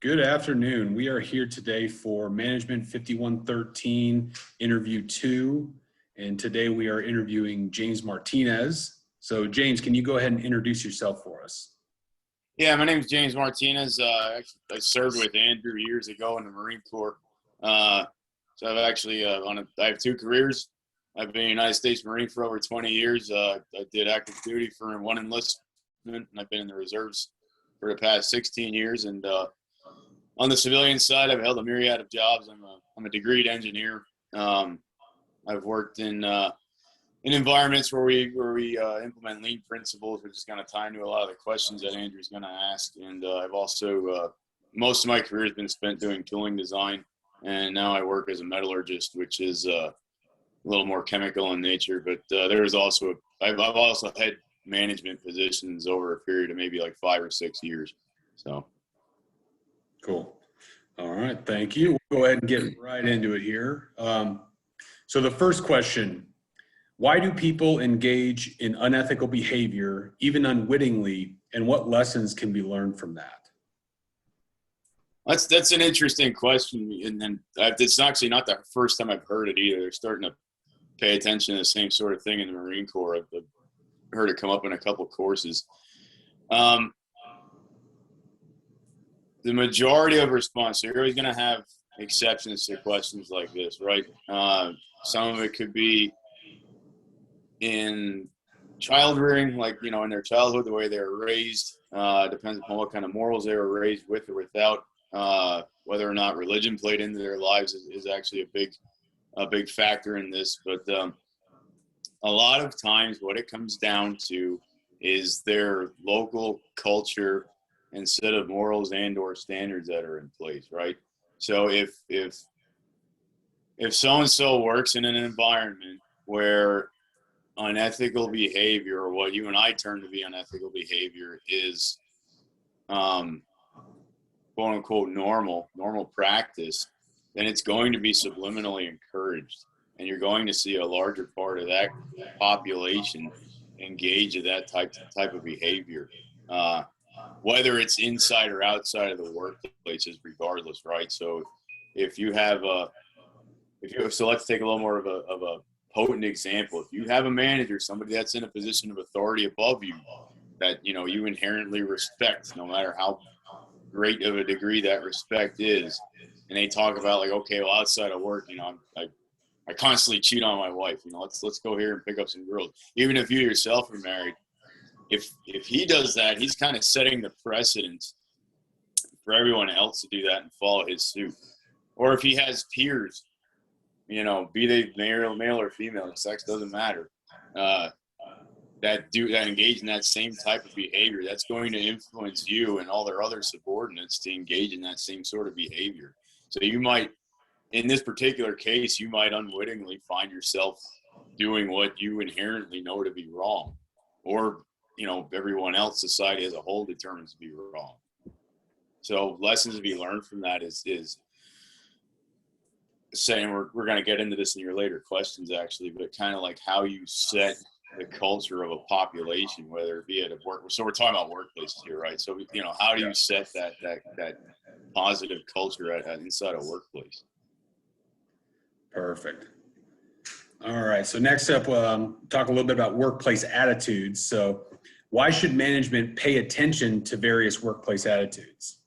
Good afternoon. We are here today for Management 5113 Interview 2, and today we are interviewing James Martinez. So James, can you go ahead and introduce yourself for us? Yeah, my name is James Martinez. I served with Andrew years ago in the Marine Corps. So I've actually I have two careers. I've been a United States Marine for over 20 years. I did active duty for one enlistment, and I've been in the reserves for the past 16 years. And on the civilian side, I've held a myriad of jobs. I'm a degreed engineer. I've worked in environments where we implement lean principles, which is going to tie into a lot of the questions that Andrew's going to ask. And I've also most of my career has been spent doing tooling design, and now I work as a metallurgist, which is a little more chemical in nature. But I've also had management positions over a period of maybe like 5 or 6 years. So. Cool. All right. Thank you. We'll go ahead and get right into it here. So the first question, why do people engage in unethical behavior, even unwittingly, and what lessons can be learned from that? That's an interesting question, and it's actually not the first time I've heard it either. They're starting to pay attention to the same sort of thing in the Marine Corps. I've heard it come up in a couple of courses. The majority of response, so you're always going to have exceptions to questions like this, right? Some of it could be in child rearing, like, in their childhood, the way they were raised, depends upon what kind of morals they were raised with or without. Whether or not religion played into their lives is actually a big factor in this. But a lot of times what it comes down to is their local culture and set of morals and or standards that are in place, right? So if so-and-so works in an environment where unethical behavior, or what you and I term to be unethical behavior, is quote unquote normal practice, then it's going to be subliminally encouraged, and you're going to see a larger part of that population engage in that type of behavior. Whether it's inside or outside of the workplace is regardless, right? So if you have so let's take a little more of a potent example. If you have a manager, somebody that's in a position of authority above you, that you inherently respect, no matter how great of a degree that respect is, and they talk about like, okay, well, outside of work, I constantly cheat on my wife. Let's go here and pick up some girls. Even if you yourself are married, if he does that, he's kind of setting the precedent for everyone else to do that and follow his suit. Or if he has peers, be they male or female, sex doesn't matter, that engage in that same type of behavior, that's going to influence you and all their other subordinates to engage in that same sort of behavior. So you might, in this particular case, you might unwittingly find yourself doing what you inherently know to be wrong, or everyone else, society as a whole, determines to be wrong. So lessons to be learned from that is saying, we're going to get into this in your later questions actually, but kind of like how you set the culture of a population, whether it be at a work. So we're talking about workplaces here, right? So how do you set that positive culture at inside a workplace? Perfect. All right. So next up, talk a little bit about workplace attitudes. So why should management pay attention to various workplace attitudes?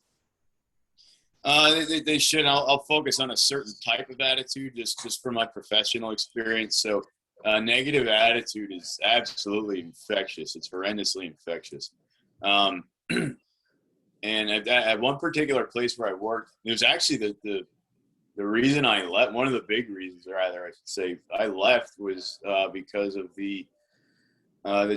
They should. I'll focus on a certain type of attitude just from my professional experience. So negative attitude is absolutely infectious. It's horrendously infectious. And at one particular place where I worked, it was actually the reason I left. One of the big reasons, or rather I should say, I left was because of the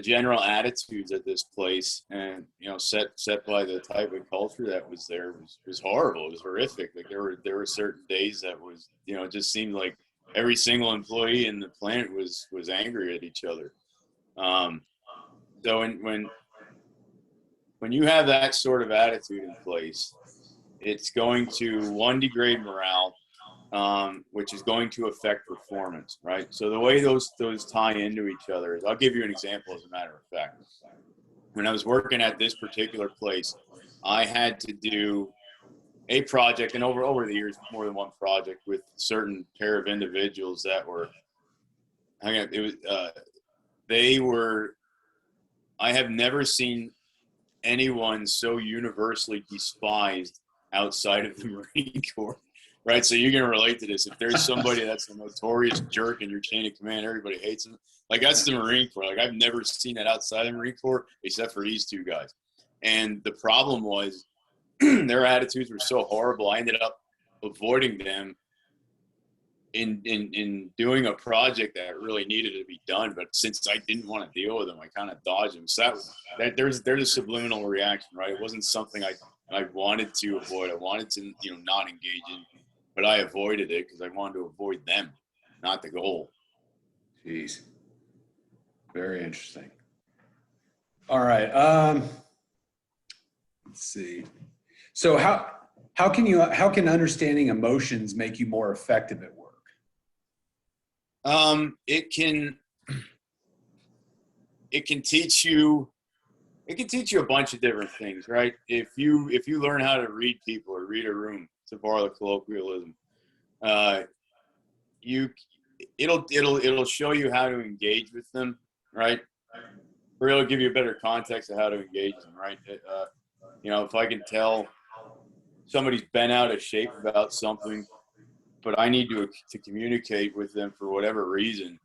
general attitudes at this place, and set by the type of culture that was there was horrible. It was horrific. Like there were certain days that was it just seemed like every single employee in the plant was angry at each other. So when you have that sort of attitude in place, it's going to degrade morale, which is going to affect performance, right? So the way those tie into each other is, I'll give you an example as a matter of fact. When I was working at this particular place, I had to do a project, and over the years, more than one project with certain pair of individuals that were, I have never seen anyone so universally despised outside of the Marine Corps, right? So you're going to relate to this. If there's somebody that's a notorious jerk in your chain of command, everybody hates him. Like, that's the Marine Corps. Like, I've never seen that outside of the Marine Corps except for these two guys. And the problem was their attitudes were so horrible. I ended up avoiding them in doing a project that really needed to be done, but since I didn't want to deal with them, I kind of dodged them. So that there's a subliminal reaction, right? It wasn't something I wanted to avoid. I wanted to, not engage in, but I avoided it because I wanted to avoid them, not the goal. Jeez, very interesting. All right, let's see. So how can understanding emotions make you more effective at work? It can teach you a bunch of different things, right? If you learn how to read people or read a room, to borrow the colloquialism, it'll show you how to engage with them, right? Or it'll give you a better context of how to engage them, right? If I can tell somebody's bent out of shape about something, but I need to communicate with them for whatever reason,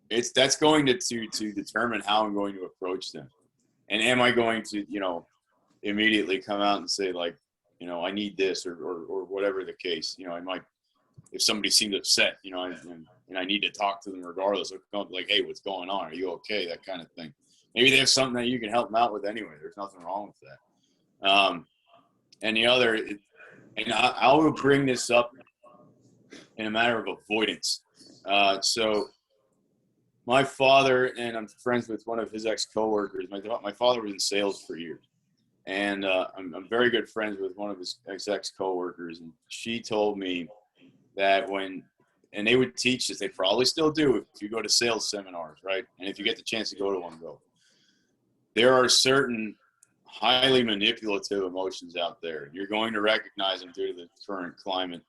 that's going to determine how I'm going to approach them. And am I going to, immediately come out and say, like, I need this or whatever the case. I might, if somebody seems upset, and I need to talk to them regardless, like, hey, what's going on? Are you okay? That kind of thing. Maybe they have something that you can help them out with anyway. There's nothing wrong with that. And the other, and I will bring this up in a matter of avoidance. So my father, and I'm friends with one of his ex-coworkers. My father was in sales for years. And I'm very good friends with one of his ex-coworkers. And she told me that and they would teach this, they probably still do if you go to sales seminars, right? And if you get the chance to go to one, go. There are certain highly manipulative emotions out there. You're going to recognize them due to the current climate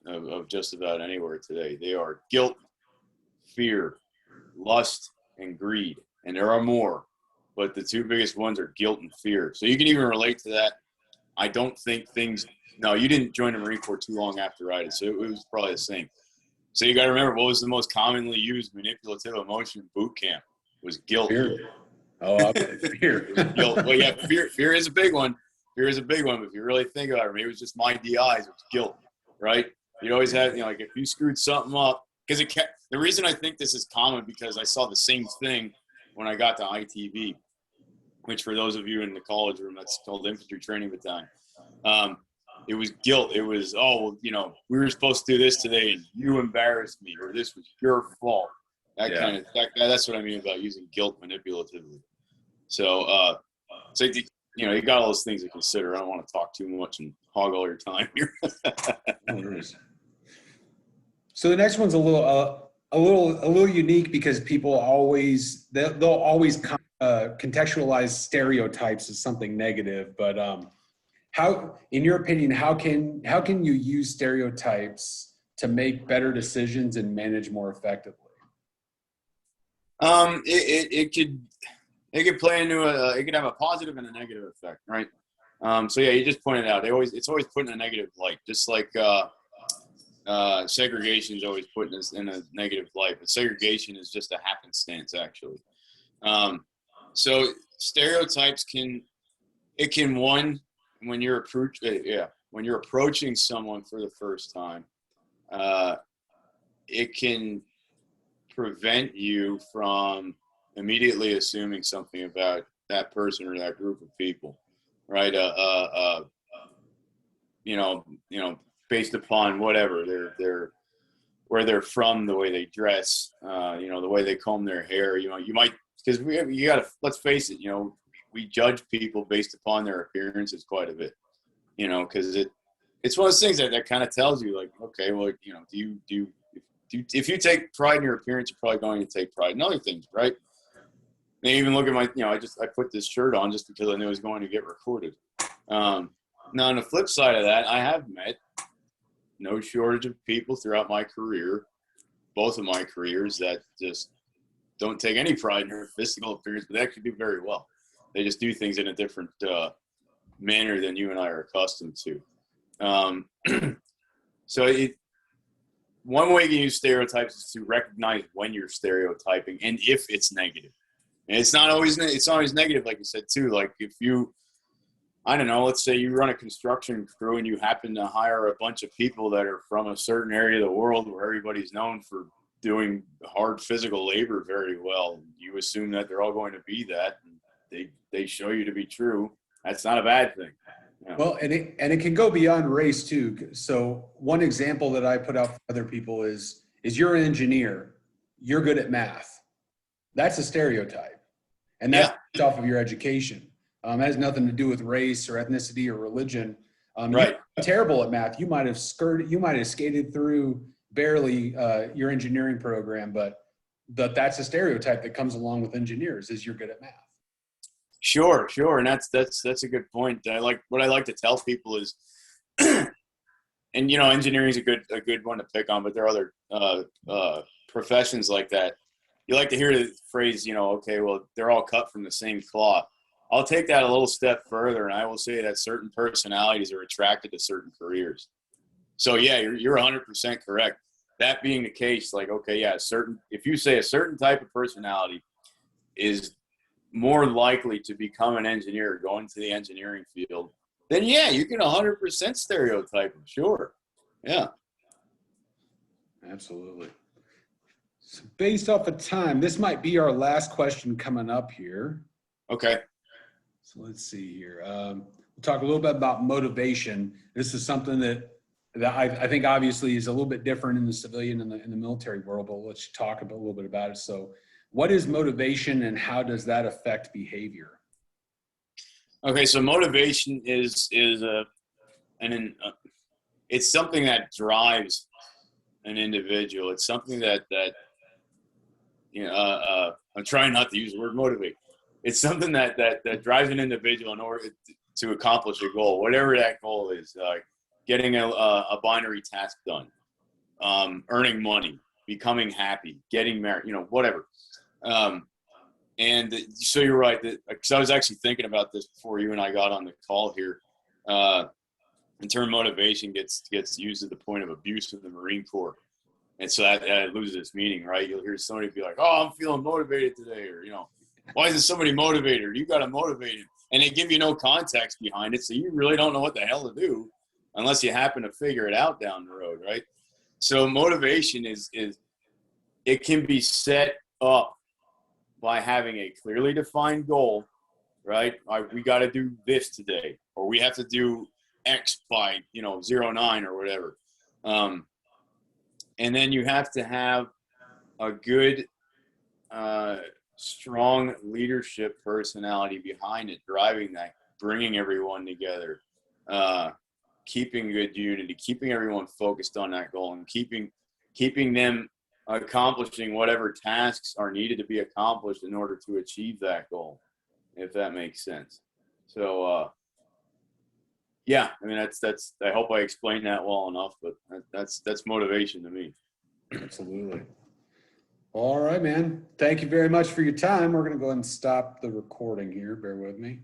of just about anywhere today. They are guilt, fear, lust, and greed. And there are more, but the two biggest ones are guilt and fear. So you can even relate to that. I don't think no, you didn't join the Marine Corps too long after I did, so it was probably the same. So you got to remember, what was the most commonly used manipulative emotion in boot camp? It was guilt. Fear. Oh, fear. Guilt. Well, yeah, fear is a big one. Fear is a big one, but if you really think about it, maybe it was just my DIs, it was guilt, right? You always have, like, if you screwed something up, because the reason I think this is common, because I saw the same thing when I got to ITV, which for those of you in the college room, that's called Infantry Training Battalion. It was guilt. It was, we were supposed to do this today and you embarrassed me, or this was your fault. That's what I mean about using guilt manipulatively. So, you got all those things to consider. I don't want to talk too much and hog all your time here. So the next one's a little unique, because people they'll always contextualize stereotypes as something negative. But how, in your opinion, how can you use stereotypes to make better decisions and manage more effectively? It could play into it could have a positive and a negative effect, right? So yeah, you just pointed out, it's always put in a negative light, just like segregation is always put in a negative light, but segregation is just a happenstance, actually. So stereotypes can when you're approaching someone for the first time, it can prevent you from immediately assuming something about that person or that group of people, right? Based upon whatever where they're from, the way they dress, the way they comb their hair. You might, because you gotta, let's face it, we judge people based upon their appearances quite a bit, because it's one of those things that kind of tells you, like, okay, well, if you take pride in your appearance, you're probably going to take pride in other things, right? They even look at I put this shirt on just because I knew it was going to get recorded. Now, on the flip side of that, I have met no shortage of people throughout my career, both of my careers, that just don't take any pride in their physical appearance, but they actually do very well. They just do things in a different manner than you and I are accustomed to. So one way you can use stereotypes is to recognize when you're stereotyping and if it's negative. And it's not always negative, like you said too. Like if you, I don't know, let's say you run a construction crew and you happen to hire a bunch of people that are from a certain area of the world where everybody's known for doing hard physical labor very well. You assume that they're all going to be that. And they show you to be true. That's not a bad thing. Yeah. Well, and it can go beyond race too. So one example that I put out for other people is you're an engineer, you're good at math. That's a stereotype. And that's based off of your education. It has nothing to do with race or ethnicity or religion. Right. You're terrible at math. You might have skated through barely your engineering program, but that's a stereotype that comes along with engineers is you're good at math. Sure. And that's a good point. What I like to tell people is, and engineering is a good one to pick on, but there are other professions like that. You like to hear the phrase, okay, well, they're all cut from the same cloth. I'll take that a little step further, and I will say that certain personalities are attracted to certain careers. So yeah, you're 100% correct. That being the case, like, okay, yeah, if you say a certain type of personality is more likely to become an engineer, go into the engineering field, then yeah, you can 100% stereotype them. Sure. Yeah. Absolutely. So based off of time, this might be our last question coming up here. Okay. So let's see here. We'll talk a little bit about motivation. This is something that I think obviously is a little bit different in the civilian and in the military world, but let's talk a little bit about it. So what is motivation and how does that affect behavior? Okay, so motivation is it's something that drives an individual. It's something that I'm trying not to use the word motivate. It's something that drives an individual in order to accomplish a goal, whatever that goal is. Getting a binary task done, earning money, becoming happy, getting married, whatever. And so you're right. Because I was actually thinking about this before you and I got on the call here. The term motivation gets used at the point of abuse in the Marine Corps. And so that loses its meaning, right? You'll hear somebody be like, oh, I'm feeling motivated today. Or, why isn't somebody motivated? You got to motivate him. And they give you no context behind it. So you really don't know what the hell to do unless you happen to figure it out down the road, right? So motivation is it can be set up by having a clearly defined goal, right? We got to do this today, or we have to do X by, 09 or whatever. And then you have to have a good, strong leadership personality behind it, driving that, bringing everyone together, keeping good unity, keeping everyone focused on that goal, and keeping them accomplishing whatever tasks are needed to be accomplished in order to achieve that goal, if that makes sense. So, yeah, I mean, that's, I hope I explained that well enough, but that's motivation to me. Absolutely. All right, man. Thank you very much for your time. We're going to go ahead and stop the recording here. Bear with me.